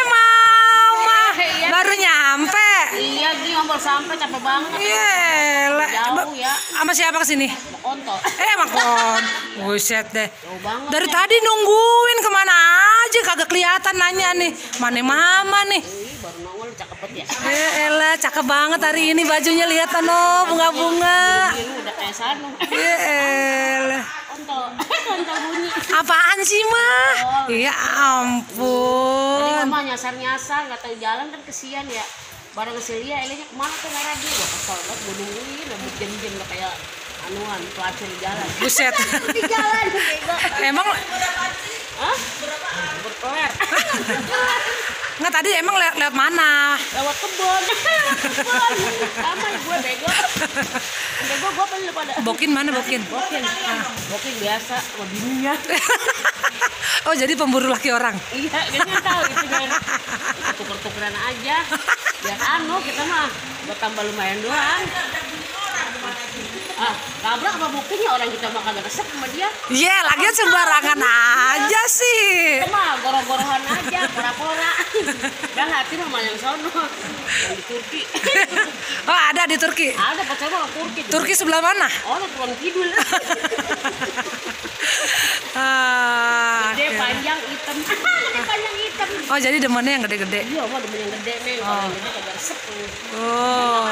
Mama baru nyampe. Iya, Gi, baru sampai, capek banget. Iya, Jauh ya. sama siapa kesini? Konto. Makon. Buset deh. Jauh banget. Dari tadi nungguin kemana aja kagak kelihatan nanya nih. Mana mama nih? Baru nongol cakep banget ya. Elah, cakep banget hari ini bajunya, lihat ano, bunga-bunga. Ini udah kayak sanu. Elah. Konto bunyi. Apaan sih, mah? Ya Tadi ampun. mama nyasar-nyasar, nggak tahu jalan kan kesian ya. Barang Celia, Elenya kemana tuh merah dia? Wah, kesel banget, gue nungguin, rambut jam-jam udah kayak anuan, pelacur di jalan. Buset. Di jalan, bego. Emang Hah? Berpeler. nggak tadi emang lewat mana? Lewat kebun. Sama gue bego. Bego gue paling pada. Bokin mana bokin? Bokin. Bokin biasa sama bininya. Oh, jadi pemburu laki orang. Iya, dia nggak tahu itu kan. Tuker-tukeran aja. Biar kita mah buat tambah lumayan doang. Gabrak apa buktinya orang kita makan resep sama dia. Iya, lagian sembarangan aja sih. Itu mah goro-gorohan aja, pora-pora. Dan hati mah yang sono, yang di Turki. Oh, ada di Turki. Ada pacar orang Turki. Turki sebelah mana? Oh, Pulau Kidul. Gede, Oke. panjang, hitam. Gede, panjang, hitam. Oh, jadi demennya yang gede-gede. Iya, mah demen yang gede nih. Kalau yang gede kagak resep. Oh,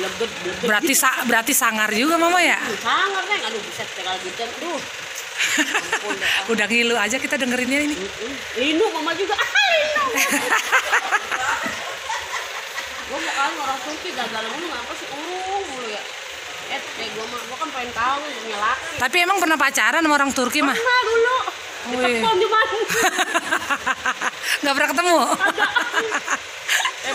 Bleget. berarti sangar juga mama ya? Sangat, Neng. Aduh, bisa kalau gitu. Aduh. Ampun deh. Udah ngilu aja kita dengerinnya ini. Linu mama juga. Linu. Gue mau kali orang Turki gagal ngomong apa sih mulu ya. Gue kan pengen tahu punya laki. Tapi emang pernah pacaran sama orang Turki mah? Pernah dulu. Ditelepon di mana? Nggak pernah ketemu?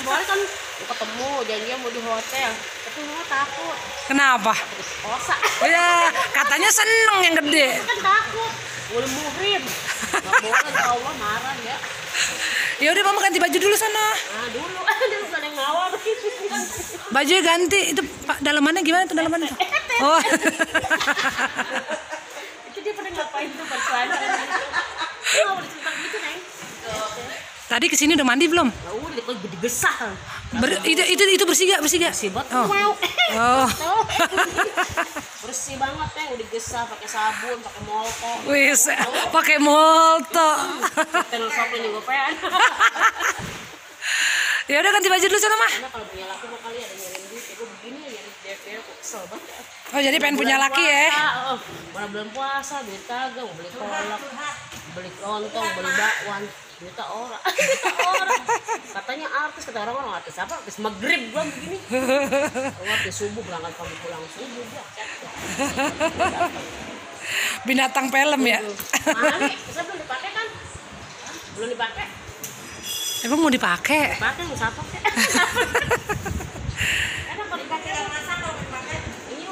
Boleh kan ketemu janjian mau di hotel. Tapi mama takut. Kenapa? Terus kosa. Ya, katanya seneng yang gede. Kan takut. Boleh muhrim. Gak boleh, ya Allah marah ya. Ya udah mama ganti baju dulu sana. Nah dulu ada yang ngawal begitu. Bajunya ganti. Itu dalamannya gimana tuh dalamannya? Oh. Itu dia pernah ngapain tuh berselana. Nggak boleh cerita gitu, Neng. Tadi kesini udah mandi belum? Ya udah kok gede gesah. Itu bersih gak? Bersih gak? Bersih banget. Oh. Mau. Oh. Bersih banget ya, udah gesah pakai sabun, pakai molto. Wis, pakai molto. Channel shopping juga pengen. Ya udah ganti baju dulu sana mah. Karena kalau punya laki mau kali ada nyirim duit, gue begini ya nyari DP aku kesel banget. Oh, jadi pengen punya laki ya? Mana bulan puasa, duit kagak, mau beli kolak, beli lontong, beli bakwan, duit orang. Katanya artis, kata orang artis apa? Artis maghrib gua begini. Artis subuh berangkat pagi pulang subuh gua. Binatang film ya? Mana nih? Bisa belum dipakai kan? Belum dipakai? Emang mau dipakai? Pakai nggak siapa kek? Enak kalau dipakai masak kalau dipakai. Ini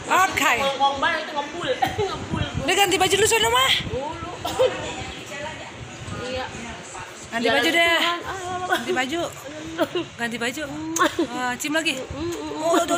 Oke. ngomong banget itu ngepul. Udah ganti baju dulu sana mah. Dulu. Iya. Ganti baju deh. Ganti baju. Ganti baju. Cium lagi. Oh, tuh.